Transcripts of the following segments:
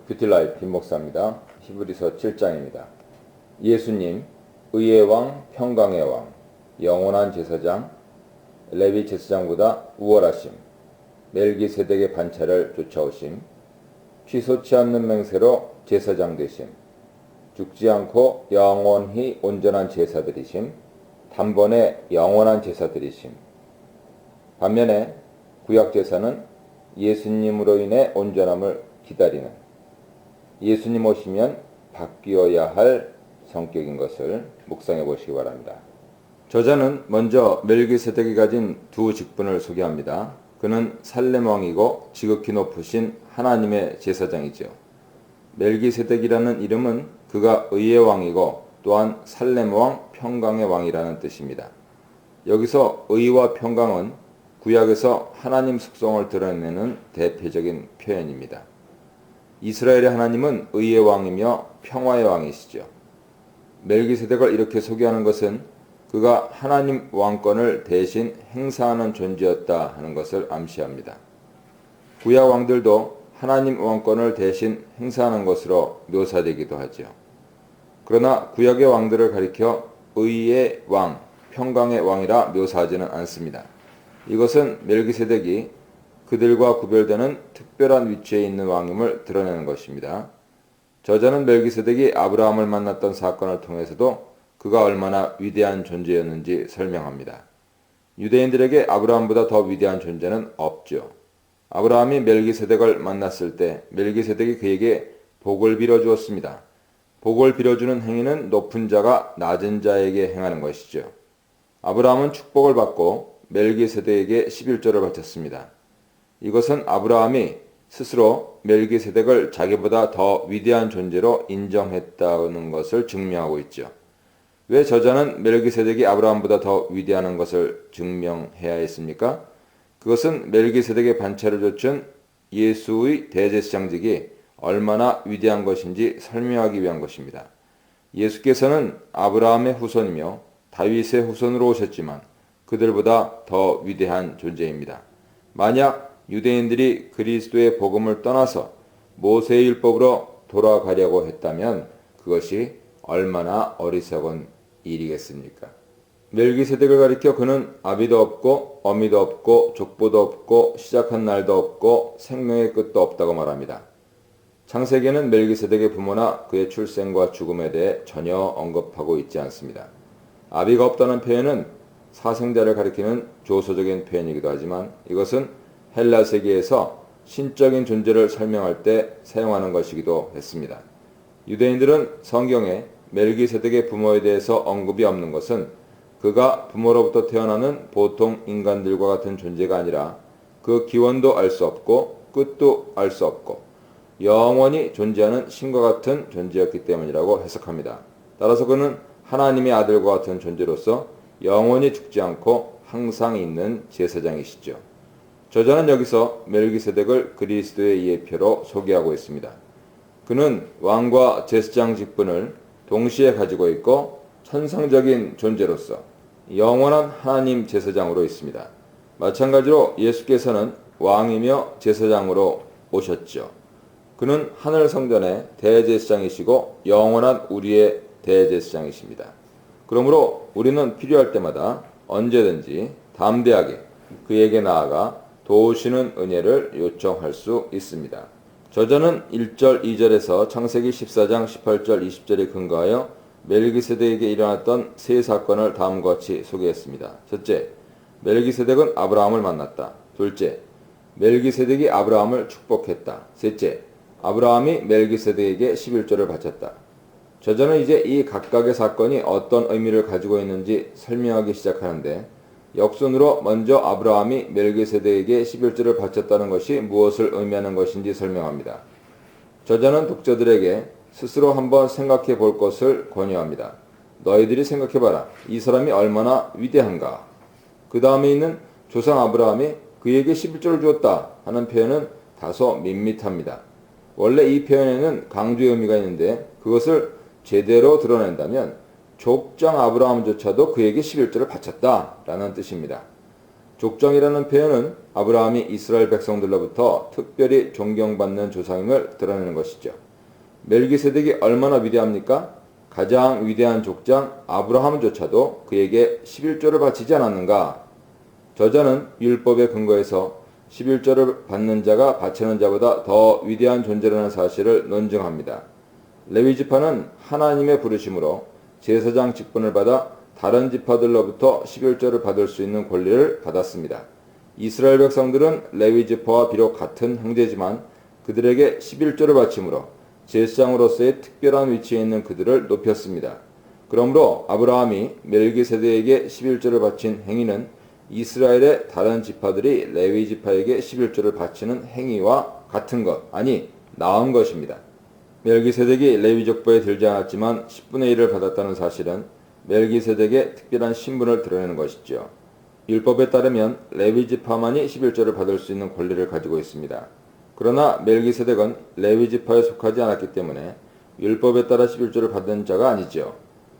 뷰티라이프 김목사입니다. 히브리서 7장입니다. 예수님, 의의 왕, 평강의 왕, 영원한 제사장, 레위 제사장보다 우월하심, 멜기세덱의 반차를 쫓아오심, 취소치 않는 맹세로 제사장 되심, 죽지 않고 영원히 온전한 제사드리심, 단번에 영원한 제사드리심. 반면에 구약 제사는 예수님으로 인해 온전함을 기다리는, 예수님 오시면 바뀌어야 할 성격인 것을 묵상해 보시기 바랍니다. 저자는 먼저 멜기세덱이 가진 두 직분을 소개합니다. 그는 살렘 왕이고 지극히 높으신 하나님의 제사장이죠. 멜기세덱이라는 이름은 그가 의의 왕이고 또한 살렘 왕, 평강의 왕이라는 뜻입니다. 여기서 의와 평강은 구약에서 하나님 속성을 드러내는 대표적인 표현입니다. 이스라엘의 하나님은 의의 왕이며 평화의 왕이시죠. 멜기세덱을 이렇게 소개하는 것은 그가 하나님 왕권을 대신 행사하는 존재였다 하는 것을 암시합니다. 구약 왕들도 하나님 왕권을 대신 행사하는 것으로 묘사되기도 하죠. 그러나 구약의 왕들을 가리켜 의의 왕, 평강의 왕이라 묘사하지는 않습니다. 이것은 멜기세덱이 그들과 구별되는 특별한 위치에 있는 왕임을 드러내는 것입니다. 저자는 멜기세덱이 아브라함을 만났던 사건을 통해서도 그가 얼마나 위대한 존재였는지 설명합니다. 유대인들에게 아브라함보다 더 위대한 존재는 없죠. 아브라함이 멜기세덱을 만났을 때 멜기세덱이 그에게 복을 빌어주었습니다. 복을 빌어주는 행위는 높은 자가 낮은 자에게 행하는 것이죠. 아브라함은 축복을 받고 멜기세덱에게 11조를 바쳤습니다. 이것은 아브라함이 스스로 멜기세덱을 자기보다 더 위대한 존재로 인정했다는 것을 증명하고 있죠. 왜 저자는 멜기세덱이 아브라함보다 더 위대한 것을 증명해야 했습니까? 그것은 멜기세덱의 반차를 좇은 예수의 대제사장직이 얼마나 위대한 것인지 설명하기 위한 것입니다. 예수께서는 아브라함의 후손이며 다윗의 후손으로 오셨지만 그들보다 더 위대한 존재입니다. 만약 유대인들이 그리스도의 복음을 떠나서 모세의 율법으로 돌아가려고 했다면 그것이 얼마나 어리석은 일이겠습니까? 멜기세덱을 가리켜 그는 아비도 없고 어미도 없고 족보도 없고 시작한 날도 없고 생명의 끝도 없다고 말합니다. 창세기는 멜기세덱의 부모나 그의 출생과 죽음에 대해 전혀 언급하고 있지 않습니다. 아비가 없다는 표현은 사생자를 가리키는 조소적인 표현이기도 하지만 이것은 헬라 세계에서 신적인 존재를 설명할 때 사용하는 것이기도 했습니다. 유대인들은 성경에 멜기세덱의 부모에 대해서 언급이 없는 것은 그가 부모로부터 태어나는 보통 인간들과 같은 존재가 아니라 그 기원도 알 수 없고 끝도 알 수 없고 영원히 존재하는 신과 같은 존재였기 때문이라고 해석합니다. 따라서 그는 하나님의 아들과 같은 존재로서 영원히 죽지 않고 항상 있는 제사장이시죠. 저자는 여기서 멜기세덱을 그리스도의 예표로 소개하고 있습니다. 그는 왕과 제사장 직분을 동시에 가지고 있고 천상적인 존재로서 영원한 하나님 제사장으로 있습니다. 마찬가지로 예수께서는 왕이며 제사장으로 오셨죠. 그는 하늘 성전의 대제사장이시고 영원한 우리의 대제사장이십니다. 그러므로 우리는 필요할 때마다 언제든지 담대하게 그에게 나아가 도우시는 은혜를 요청할 수 있습니다. 저자는 1절, 2절에서 창세기 14장 18절, 20절에 근거하여 멜기세덱에게 일어났던 세 사건을 다음과 같이 소개했습니다. 첫째, 멜기세덱은 아브라함을 만났다. 둘째, 멜기세덱이 아브라함을 축복했다. 셋째, 아브라함이 멜기세덱에게 11조를 바쳤다. 저자는 이제 이 각각의 사건이 어떤 의미를 가지고 있는지 설명하기 시작하는데 역순으로 먼저 아브라함이 멜기세덱에게 11조를 바쳤다는 것이 무엇을 의미하는 것인지 설명합니다. 저자는 독자들에게 스스로 한번 생각해 볼 것을 권유합니다. 너희들이 생각해봐라. 이 사람이 얼마나 위대한가. 그 다음에 있는 조상 아브라함이 그에게 11조를 주었다 하는 표현은 다소 밋밋합니다. 원래 이 표현에는 강조의 의미가 있는데 그것을 제대로 드러낸다면 족장 아브라함조차도 그에게 11조를 바쳤다라는 뜻입니다. 족장이라는 표현은 아브라함이 이스라엘 백성들로부터 특별히 존경받는 조상임을 드러내는 것이죠. 멜기세덱이 얼마나 위대합니까? 가장 위대한 족장 아브라함조차도 그에게 11조를 바치지 않았는가? 저자는 율법에 근거해서 11조를 받는 자가 바치는 자보다 더 위대한 존재라는 사실을 논증합니다. 레위지파는 하나님의 부르심으로 제사장 직분을 받아 다른 지파들로부터 11조를 받을 수 있는 권리를 받았습니다. 이스라엘 백성들은 레위지파와 비록 같은 형제지만 그들에게 11조를 바침으로 제사장으로서의 특별한 위치에 있는 그들을 높였습니다. 그러므로 아브라함이 멜기세덱에게 11조를 바친 행위는 이스라엘의 다른 지파들이 레위지파에게 11조를 바치는 행위와 같은 것, 아니 나은 것입니다. 멜기세덱이 레위족보에 들지 않았지만 10분의 1을 받았다는 사실은 멜기세덱의 특별한 신분을 드러내는 것이죠. 율법에 따르면 레위지파만이 11조를 받을 수 있는 권리를 가지고 있습니다. 그러나 멜기세덱은 레위지파에 속하지 않았기 때문에 율법에 따라 11조를 받은 자가 아니죠.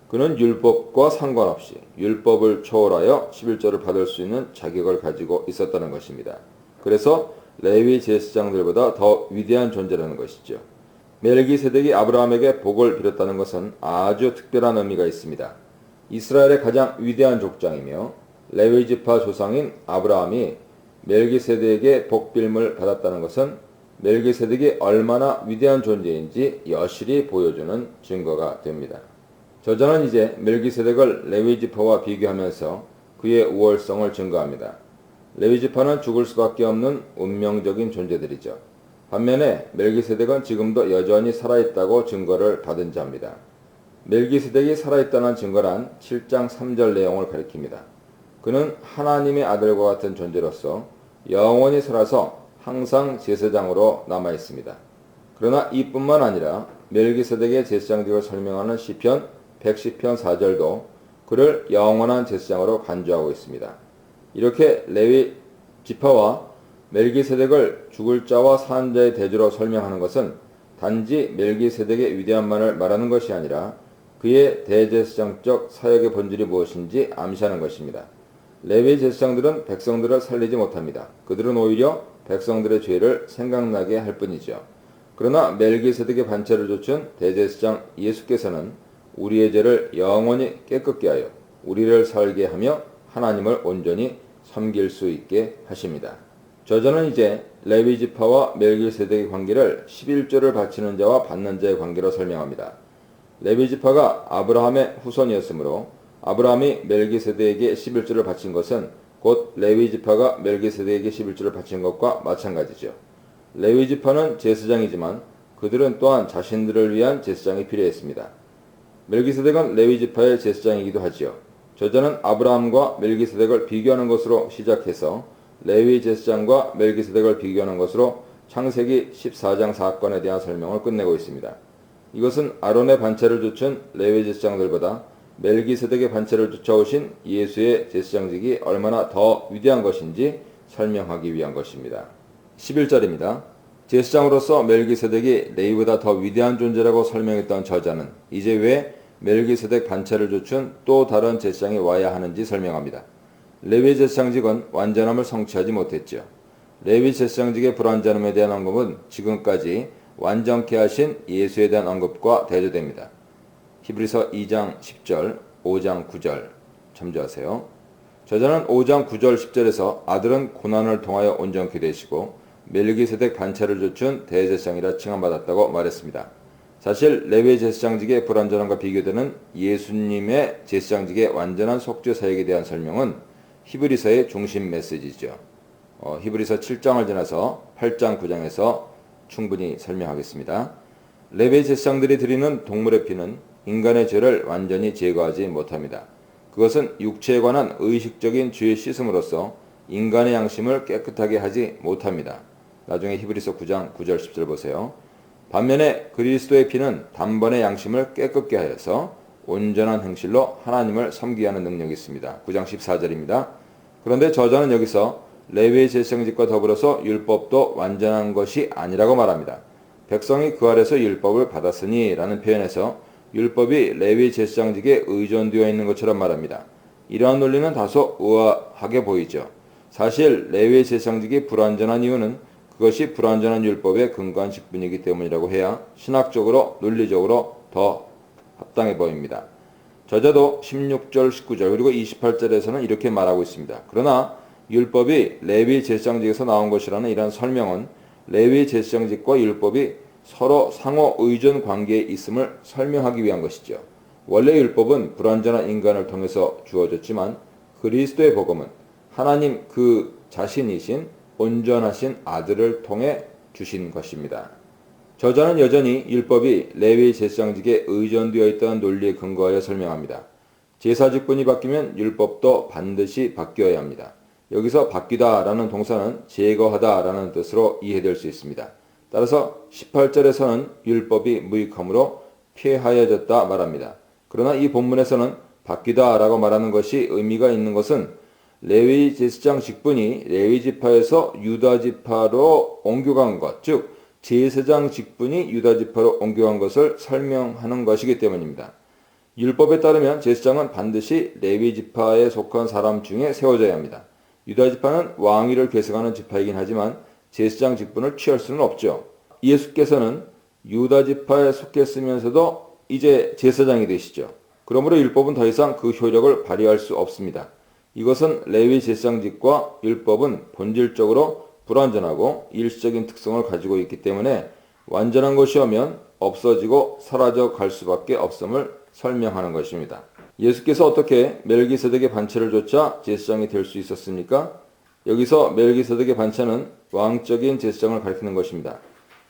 그는 율법과 상관없이 율법을 초월하여 11조를 받을 수 있는 자격을 가지고 있었다는 것입니다. 그래서 레위 제사장들보다 더 위대한 존재라는 것이죠. 멜기세덱이 아브라함에게 복을 빌었다는 것은 아주 특별한 의미가 있습니다. 이스라엘의 가장 위대한 족장이며 레위지파 조상인 아브라함이 멜기세덱에게 복빌임을 받았다는 것은 멜기세덱이 얼마나 위대한 존재인지 여실히 보여주는 증거가 됩니다. 저자는 이제 멜기세덱을 레위지파와 비교하면서 그의 우월성을 증거합니다. 레위지파는 죽을 수밖에 없는 운명적인 존재들이죠. 반면에 멜기세덱은 지금도 여전히 살아있다고 증거를 받은 자입니다. 멜기세덱이 살아있다는 증거란 7장 3절 내용을 가리킵니다. 그는 하나님의 아들과 같은 존재로서 영원히 살아서 항상 제사장으로 남아있습니다. 그러나 이뿐만 아니라 멜기세덱의 제사장직을 설명하는 시편 110편 4절도 그를 영원한 제사장으로 간주하고 있습니다. 이렇게 레위 지파와 멜기세덱을 죽을 자와 산 자의 대조로 설명하는 것은 단지 멜기세덱의 위대함만을 말하는 것이 아니라 그의 대제사장적 사역의 본질이 무엇인지 암시하는 것입니다. 레위 제사장들은 백성들을 살리지 못합니다. 그들은 오히려 백성들의 죄를 생각나게 할 뿐이죠. 그러나 멜기세덱의 반차를 좇은 대제사장 예수께서는 우리의 죄를 영원히 깨끗게 하여 우리를 살게 하며 하나님을 온전히 섬길 수 있게 하십니다. 저자는 이제 레위지파와 멜기세덱의 관계를 11조를 바치는 자와 받는 자의 관계로 설명합니다. 레위지파가 아브라함의 후손이었으므로 아브라함이 멜기세덱에게 11조를 바친 것은 곧 레위지파가 멜기세덱에게 11조를 바친 것과 마찬가지죠. 레위지파는 제사장이지만 그들은 또한 자신들을 위한 제사장이 필요했습니다. 멜기세덱은 레위지파의 제사장이기도 하지요. 저자는 아브라함과 멜기세덱을 비교하는 것으로 시작해서 레위 제사장과 멜기세덱을 비교하는 것으로 창세기 14장 사건에 대한 설명을 끝내고 있습니다. 이것은 아론의 반차를 좇은 레위 제사장들보다 멜기세덱의 반차를 쫓아오신 예수의 제사장직이 얼마나 더 위대한 것인지 설명하기 위한 것입니다. 11절입니다. 제사장으로서 멜기세덱이 레위보다 더 위대한 존재라고 설명했던 저자는 이제 왜 멜기세덱 반차를 좇은 또 다른 제사장이 와야 하는지 설명합니다. 레위 제사장직은 완전함을 성취하지 못했죠. 레위 제사장직의 불완전함에 대한 언급은 지금까지 완전케 하신 예수에 대한 언급과 대조됩니다. 히브리서 2장 10절, 5장 9절 참조하세요. 저자는 5장 9절 10절에서 아들은 고난을 통하여 온전케 되시고 멜기세덱 반차를 좇은 대제사장이라 칭함받았다고 말했습니다. 사실 레위 제사장직의 불완전함과 비교되는 예수님의 제사장직의 완전한 속죄 사역에 대한 설명은 히브리서의 중심 메시지죠. 히브리서 7장을 지나서 8장 9장에서 충분히 설명하겠습니다. 레위 제사장들이 드리는 동물의 피는 인간의 죄를 완전히 제거하지 못합니다. 그것은 육체에 관한 의식적인 죄의 씻음으로써 인간의 양심을 깨끗하게 하지 못합니다. 나중에 히브리서 9장 9절 10절 보세요. 반면에 그리스도의 피는 단번에 양심을 깨끗게 하여서 온전한 행실로 하나님을 섬기게 하는 능력이 있습니다. 9장 14절입니다. 그런데 저자는 여기서 레위의 제사장직과 더불어서 율법도 완전한 것이 아니라고 말합니다. 백성이 그 아래서 율법을 받았으니 라는 표현에서 율법이 레위 제사장직에 의존되어 있는 것처럼 말합니다. 이러한 논리는 다소 의아하게 보이죠. 사실 레위의 제사장직이 불완전한 이유는 그것이 불완전한 율법에 근거한 직분이기 때문이라고 해야 신학적으로 논리적으로 더 합당해 보입니다. 저자도 16절 19절 그리고 28절에서는 이렇게 말하고 있습니다. 그러나 율법이 레위 제사장직에서 나온 것이라는 이러한 설명은 레위 제사장직과 율법이 서로 상호 의존 관계에 있음을 설명하기 위한 것이죠. 원래 율법은 불완전한 인간을 통해서 주어졌지만 그리스도의 복음은 하나님 그 자신이신 온전하신 아들을 통해 주신 것입니다. 저자는 여전히 율법이 레위 제사장직에 의존되어 있다는 논리에 근거하여 설명합니다. 제사 직분이 바뀌면 율법도 반드시 바뀌어야 합니다. 여기서 바뀌다 라는 동사는 제거하다 라는 뜻으로 이해될 수 있습니다. 따라서 18절에서는 율법이 무익함으로 폐하여졌다 말합니다. 그러나 이 본문에서는 바뀌다 라고 말하는 것이 의미가 있는 것은 레위 제사장 직분이 레위 지파에서 유다 지파로 옮겨간 것, 즉 제사장 직분이 유다 지파로 옮겨간 것을 설명하는 것이기 때문입니다. 율법에 따르면 제사장은 반드시 레위 지파에 속한 사람 중에 세워져야 합니다. 유다 지파는 왕위를 계승하는 지파이긴 하지만 제사장 직분을 취할 수는 없죠. 예수께서는 유다 지파에 속했으면서도 이제 제사장이 되시죠. 그러므로 율법은 더 이상 그 효력을 발휘할 수 없습니다. 이것은 레위 제사장직과 율법은 본질적으로 불완전하고 일시적인 특성을 가지고 있기 때문에 완전한 것이 오면 없어지고 사라져 갈 수밖에 없음을 설명하는 것입니다. 예수께서 어떻게 멜기세덱의 반차를 좇아 제사장이 될 수 있었습니까? 여기서 멜기세덱의 반차는 왕적인 제사장을 가리키는 것입니다.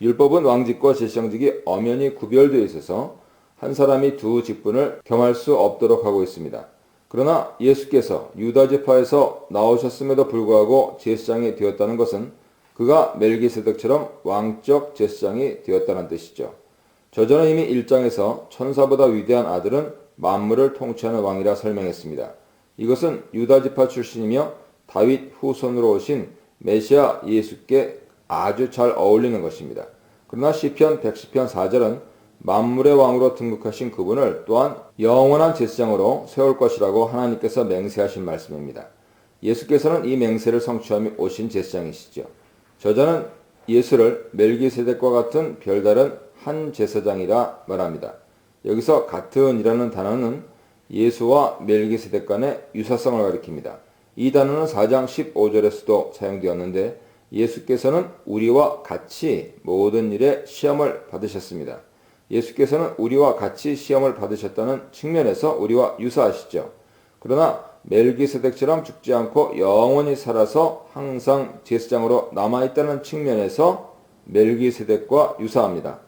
율법은 왕직과 제사장직이 엄연히 구별되어 있어서 한 사람이 두 직분을 겸할 수 없도록 하고 있습니다. 그러나 예수께서 유다 지파에서 나오셨음에도 불구하고 제사장이 되었다는 것은 그가 멜기세덱처럼 왕적 제사장이 되었다는 뜻이죠. 저자는 이미 1장에서 천사보다 위대한 아들은 만물을 통치하는 왕이라 설명했습니다. 이것은 유다 지파 출신이며 다윗 후손으로 오신 메시아 예수께 아주 잘 어울리는 것입니다. 그러나 시편 110편 4절은 만물의 왕으로 등극하신 그분을 또한 영원한 제사장으로 세울 것이라고 하나님께서 맹세하신 말씀입니다. 예수께서는 이 맹세를 성취하며 오신 제사장이시죠. 저자는 예수를 멜기세덱과 같은 별다른 한 제사장이라 말합니다. 여기서 같은이라는 단어는 예수와 멜기세덱 간의 유사성을 가리킵니다. 이 단어는 4장 15절에서도 사용되었는데 예수께서는 우리와 같이 모든 일에 시험을 받으셨습니다. 예수께서는 우리와 같이 시험을 받으셨다는 측면에서 우리와 유사하시죠. 그러나 멜기세덱처럼 죽지 않고 영원히 살아서 항상 제사장으로 남아있다는 측면에서 멜기세덱과 유사합니다.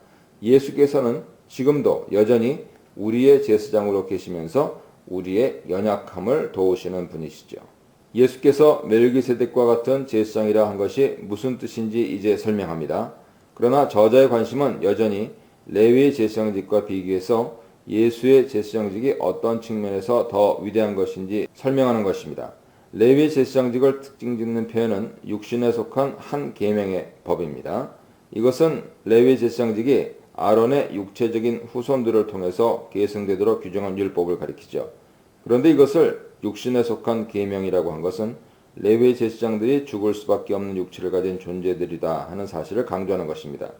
예수께서는 지금도 여전히 우리의 제사장으로 계시면서 우리의 연약함을 도우시는 분이시죠. 예수께서 멜기세덱과 같은 제사장이라 한 것이 무슨 뜻인지 이제 설명합니다. 그러나 저자의 관심은 여전히 레위의 제사장직과 비교해서 예수의 제사장직이 어떤 측면에서 더 위대한 것인지 설명하는 것입니다. 레위의 제사장직을 특징짓는 표현은 육신에 속한 한 계명의 법입니다. 이것은 레위의 제사장직이 아론의 육체적인 후손들을 통해서 계승되도록 규정한 율법을 가리키죠. 그런데 이것을 육신에 속한 계명이라고 한 것은 레위의 제사장들이 죽을 수밖에 없는 육체를 가진 존재들이다 하는 사실을 강조하는 것입니다.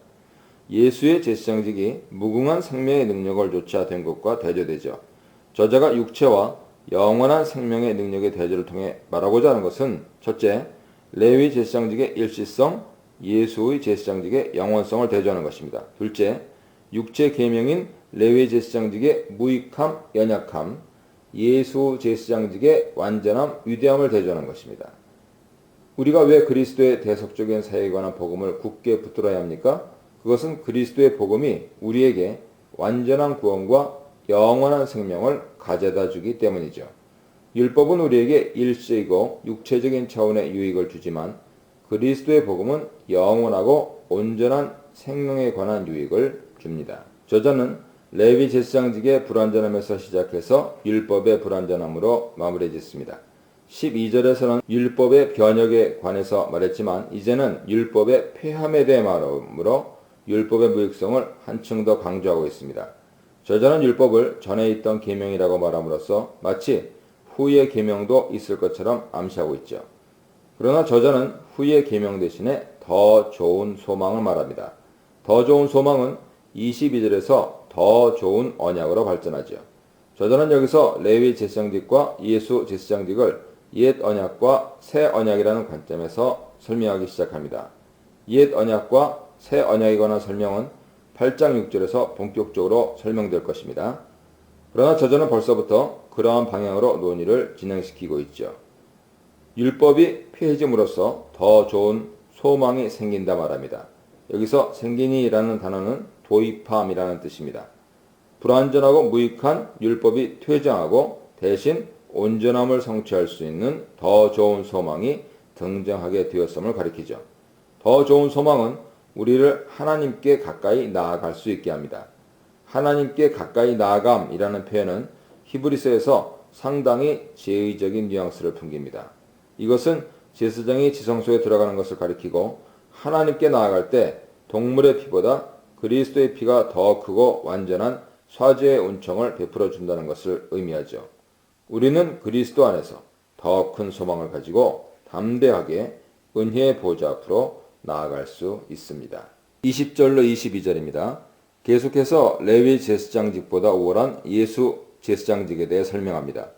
예수의 제사장직이 무궁한 생명의 능력을 조차 된 것과 대조되죠. 저자가 육체와 영원한 생명의 능력의 대조를 통해 말하고자 하는 것은 첫째, 레위 제사장직의 일시성, 예수의 제사장직의 영원성을 대조하는 것입니다. 둘째, 육체 계명인 레위 제사장직의 무익함, 연약함, 예수 제사장직의 완전함, 위대함을 대조하는 것입니다. 우리가 왜 그리스도의 대속적인 사역에 관한 복음을 굳게 붙들어야 합니까? 그것은 그리스도의 복음이 우리에게 완전한 구원과 영원한 생명을 가져다 주기 때문이죠. 율법은 우리에게 일시이고 육체적인 차원의 유익을 주지만 그리스도의 복음은 영원하고 온전한 생명에 관한 유익을 줍니다. 저자는 레위 제사장직의 불완전함에서 시작해서 율법의 불완전함으로 마무리 짓습니다. 12절에서는 율법의 변혁에 관해서 말했지만 이제는 율법의 폐함에 대해 말하므로 율법의 무익성을 한층 더 강조하고 있습니다. 저자는 율법을 전에 있던 계명이라고 말함으로써 마치 후의 계명도 있을 것처럼 암시하고 있죠. 그러나 저자는 후의 계명 대신에 더 좋은 소망을 말합니다. 더 좋은 소망은 22절에서 더 좋은 언약으로 발전하죠. 저자는 여기서 레위 제사장직과 예수 제사장직을 옛 언약과 새 언약이라는 관점에서 설명하기 시작합니다. 옛 언약과 새 언약에 관한 설명은 8장 6절에서 본격적으로 설명될 것입니다. 그러나 저자는 벌써부터 그러한 방향으로 논의를 진행시키고 있죠. 율법이 폐해짐으로써 더 좋은 소망이 생긴다 말합니다. 여기서 생기니라는 단어는 도입함이라는 뜻입니다. 불완전하고 무익한 율법이 퇴장하고 대신 온전함을 성취할 수 있는 더 좋은 소망이 등장하게 되었음을 가리키죠. 더 좋은 소망은 우리를 하나님께 가까이 나아갈 수 있게 합니다. 하나님께 가까이 나아감이라는 표현은 히브리서에서 상당히 제의적인 뉘앙스를 풍깁니다. 이것은 제사장이 지성소에 들어가는 것을 가리키고 하나님께 나아갈 때 동물의 피보다 그리스도의 피가 더 크고 완전한 사죄의 은총을 베풀어 준다는 것을 의미하죠. 우리는 그리스도 안에서 더 큰 소망을 가지고 담대하게 은혜의 보좌 앞으로 나아갈 수 있습니다. 20절로 22절입니다. 계속해서 레위 제사장직보다 우월한 예수 제사장직에 대해 설명합니다.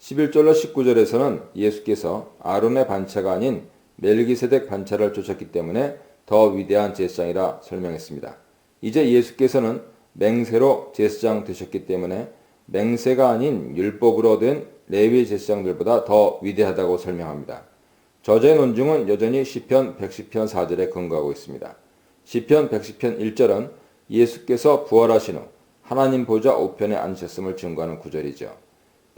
11절로 19절에서는 예수께서 아론의 반차가 아닌 멜기세덱 반차를 쫓았기 때문에 더 위대한 제사장이라 설명했습니다. 이제 예수께서는 맹세로 제사장 되셨기 때문에 맹세가 아닌 율법으로 된 레위 제사장들보다 더 위대하다고 설명합니다. 저자의 논증은 여전히 시편 110편 4절에 근거하고 있습니다. 시편 110편 1절은 예수께서 부활하신 후 하나님 보좌 우편에 앉으셨음을 증거하는 구절이죠.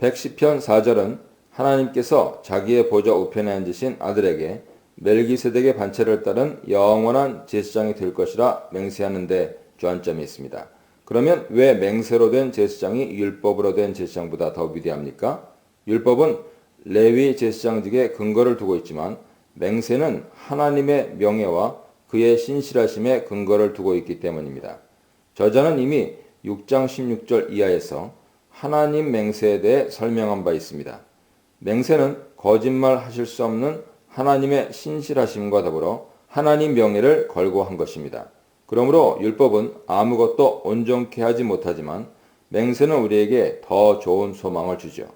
110편 4절은 하나님께서 자기의 보좌 우편에 앉으신 아들에게 멜기세덱의 반차를 따른 영원한 제사장이 될 것이라 맹세하는 데 주안점이 있습니다. 그러면 왜 맹세로 된 제사장이 율법으로 된 제사장보다 더 위대합니까? 율법은 레위 제사장직에 근거를 두고 있지만 맹세는 하나님의 명예와 그의 신실하심에 근거를 두고 있기 때문입니다. 저자는 이미 6장 16절 이하에서 하나님 맹세에 대해 설명한 바 있습니다. 맹세는 거짓말 하실 수 없는 하나님의 신실하심과 더불어 하나님 명예를 걸고 한 것입니다. 그러므로 율법은 아무것도 온전케 하지 못하지만 맹세는 우리에게 더 좋은 소망을 주죠.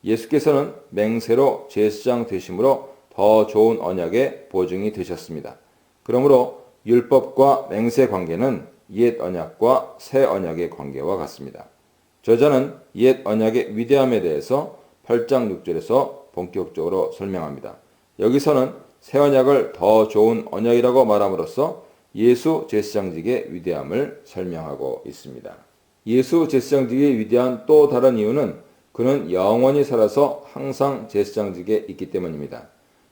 예수께서는 맹세로 제사장 되심으로 더 좋은 언약의 보증이 되셨습니다. 그러므로 율법과 맹세 관계는 옛 언약과 새 언약의 관계와 같습니다. 저자는 옛 언약의 위대함에 대해서 8장 6절에서 본격적으로 설명합니다. 여기서는 새 언약을 더 좋은 언약이라고 말함으로써 예수 제사장직의 위대함을 설명하고 있습니다. 예수 제사장직이 위대한 또 다른 이유는 그는 영원히 살아서 항상 제사장직에 있기 때문입니다.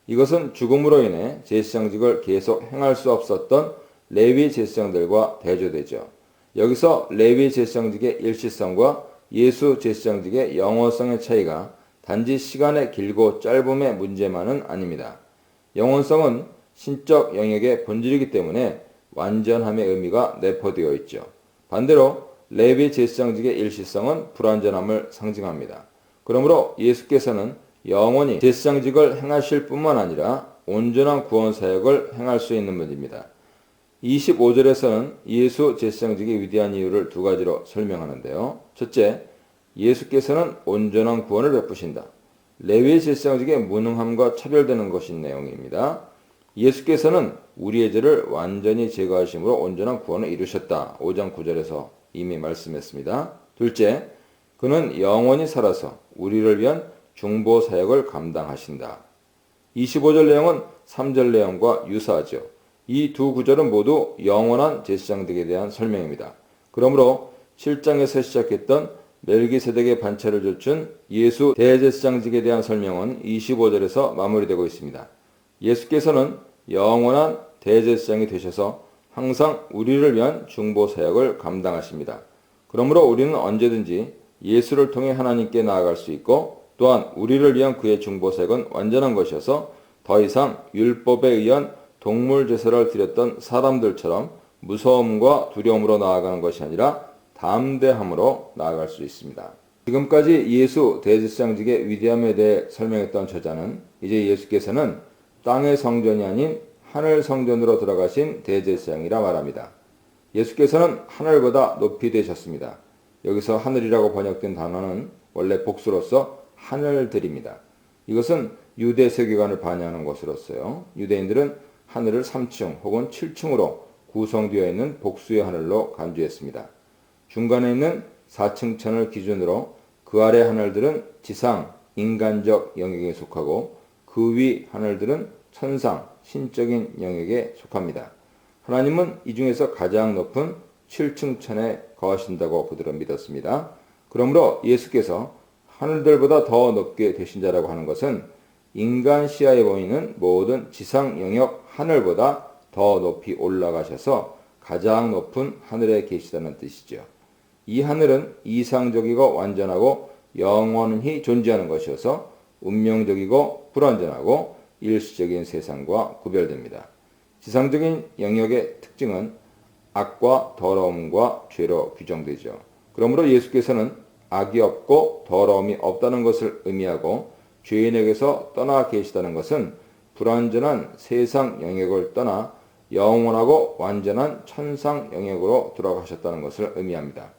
이것은 죽음으로 인해 제사장직을 계속 행할 수 없었던 레위 제사장들과 대조되죠. 여기서 레위 제사장직의 일시성과 예수 제사장직의 영원성의 차이가 단지 시간의 길고 짧음의 문제만은 아닙니다. 영원성은 신적 영역의 본질이기 때문에 완전함의 의미가 내포되어 있죠. 반대로 레위 제사장직의 일시성은 불완전함을 상징합니다. 그러므로 예수께서는 영원히 제사장직을 행하실 뿐만 아니라 온전한 구원 사역을 행할 수 있는 분입니다. 25절에서는 예수 제사장직의 위대한 이유를 두 가지로 설명하는데요. 첫째, 예수께서는 온전한 구원을 베푸신다. 레위 제사장직의 무능함과 차별되는 것이 내용입니다. 예수께서는 우리의 죄를 완전히 제거하심으로 온전한 구원을 이루셨다. 5장 9절에서 이미 말씀했습니다. 둘째, 그는 영원히 살아서 우리를 위한 중보 사역을 감당하신다. 25절 내용은 3절 내용과 유사하죠. 이 두 구절은 모두 영원한 제사장직에 대한 설명입니다. 그러므로 7장에서 시작했던 멜기세덱의 반차를 좇은 예수 대제사장직에 대한 설명은 25절에서 마무리되고 있습니다. 예수께서는 영원한 대제사장이 되셔서 항상 우리를 위한 중보 사역을 감당하십니다. 그러므로 우리는 언제든지 예수를 통해 하나님께 나아갈 수 있고 또한 우리를 위한 그의 중보 사역은 완전한 것이어서 더 이상 율법에 의한 동물 제사를 드렸던 사람들처럼 무서움과 두려움으로 나아가는 것이 아니라 담대함으로 나아갈 수 있습니다. 지금까지 예수 대제사장직의 위대함에 대해 설명했던 저자는 이제 예수께서는 땅의 성전이 아닌 하늘 성전으로 들어가신 대제사장이라 말합니다. 예수께서는 하늘보다 높이 되셨습니다. 여기서 하늘이라고 번역된 단어는 원래 복수로서 하늘들입니다. 이것은 유대 세계관을 반영하는 것으로서요. 유대인들은 하늘을 3층 혹은 7층으로 구성되어 있는 복수의 하늘로 간주했습니다. 중간에 있는 4층 천을 기준으로 그 아래 하늘들은 지상, 인간적 영역에 속하고 그 위 하늘들은 천상, 신적인 영역에 속합니다. 하나님은 이 중에서 가장 높은 7층 천에 거하신다고 그들은 믿었습니다. 그러므로 예수께서 하늘들보다 더 높게 되신 자라고 하는 것은 인간 시야에 보이는 모든 지상 영역 하늘보다 더 높이 올라가셔서 가장 높은 하늘에 계시다는 뜻이죠. 이 하늘은 이상적이고 완전하고 영원히 존재하는 것이어서 운명적이고 불완전하고 일시적인 세상과 구별됩니다. 지상적인 영역의 특징은 악과 더러움과 죄로 규정되죠. 그러므로 예수께서는 악이 없고 더러움이 없다는 것을 의미하고 죄인에게서 떠나 계시다는 것은 불완전한 세상 영역을 떠나 영원하고 완전한 천상 영역으로 들어가셨다는 것을 의미합니다.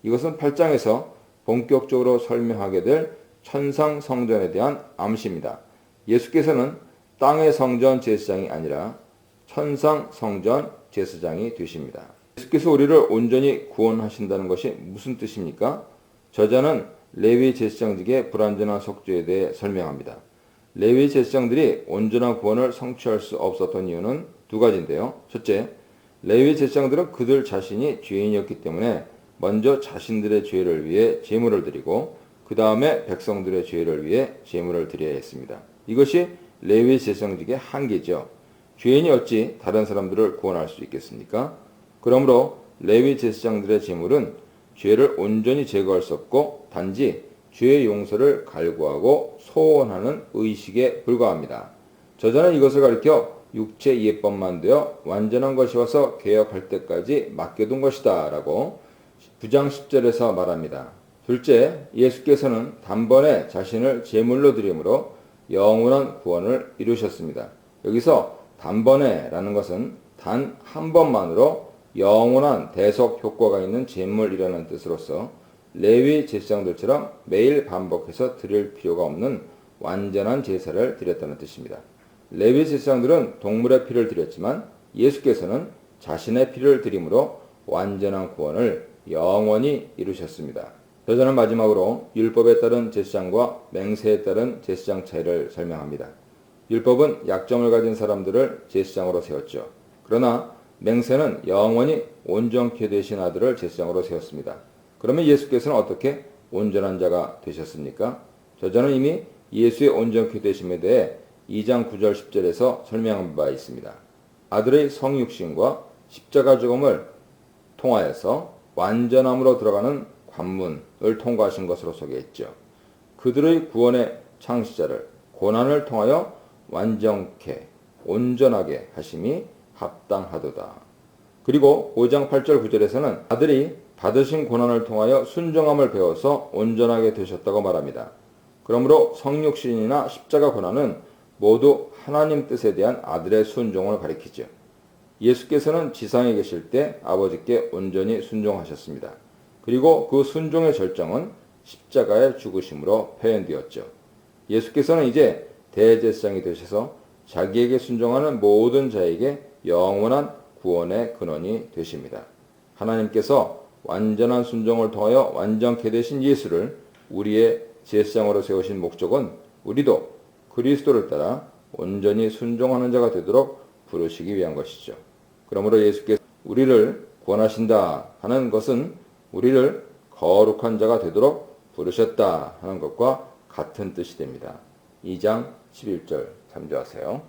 이것은 8장에서 본격적으로 설명하게 될 천상 성전에 대한 암시입니다. 예수께서는 땅의 성전 제사장이 아니라 천상 성전 제사장이 되십니다. 예수께서 우리를 온전히 구원하신다는 것이 무슨 뜻입니까? 저자는 레위 제사장직의 불완전한 속죄에 대해 설명합니다. 레위 제사장들이 온전한 구원을 성취할 수 없었던 이유는 두 가지인데요. 첫째, 레위 제사장들은 그들 자신이 죄인이었기 때문에 먼저 자신들의 죄를 위해 제물을 드리고 그 다음에 백성들의 죄를 위해 제물을 드려야 했습니다. 이것이 레위 제사장직의 한계죠. 죄인이 어찌 다른 사람들을 구원할 수 있겠습니까? 그러므로 레위 제사장들의 제물은 죄를 온전히 제거할 수 없고 단지 죄의 용서를 갈구하고 소원하는 의식에 불과합니다. 저자는 이것을 가리켜 육체 예법만 되어 완전한 것이 와서 개혁할 때까지 맡겨둔 것이다 라고 9장 10절에서 말합니다. 둘째, 예수께서는 단번에 자신을 제물로 드림으로 영원한 구원을 이루셨습니다. 여기서 단번에 라는 것은 단 한 번만으로 영원한 대속 효과가 있는 제물이라는 뜻으로서 레위 제사장들처럼 매일 반복해서 드릴 필요가 없는 완전한 제사를 드렸다는 뜻입니다. 레위 제사장들은 동물의 피를 드렸지만 예수께서는 자신의 피를 드림으로 완전한 구원을 영원히 이루셨습니다. 저자는 마지막으로 율법에 따른 제사장과 맹세에 따른 제사장 차이를 설명합니다. 율법은 약점을 가진 사람들을 제사장으로 세웠죠. 그러나 맹세는 영원히 온전케 되신 아들을 제사장으로 세웠습니다. 그러면 예수께서는 어떻게 온전한 자가 되셨습니까? 저자는 이미 예수의 온전케 되심에 대해 2장 9절 10절에서 설명한 바 있습니다. 아들의 성육신과 십자가 죽음을 통하여서 완전함으로 들어가는 관문을 통과하신 것으로 소개했죠. 그들의 구원의 창시자를 고난을 통하여 완전케, 온전하게 하심이 합당하도다. 그리고 5장 8절 9절에서는 아들이 받으신 고난을 통하여 순종함을 배워서 온전하게 되셨다고 말합니다. 그러므로 성육신이나 십자가 고난은 모두 하나님 뜻에 대한 아들의 순종을 가리키죠. 예수께서는 지상에 계실 때 아버지께 온전히 순종하셨습니다. 그리고 그 순종의 절정은 십자가의 죽으심으로 표현되었죠. 예수께서는 이제 대제사장이 되셔서 자기에게 순종하는 모든 자에게 영원한 구원의 근원이 되십니다. 하나님께서 완전한 순종을 통하여 완전케 되신 예수를 우리의 제사장으로 세우신 목적은 우리도 그리스도를 따라 온전히 순종하는 자가 되도록 부르시기 위한 것이죠. 그러므로 예수께서 우리를 구원하신다 하는 것은 우리를 거룩한 자가 되도록 부르셨다 하는 것과 같은 뜻이 됩니다. 2장 11절 참조하세요.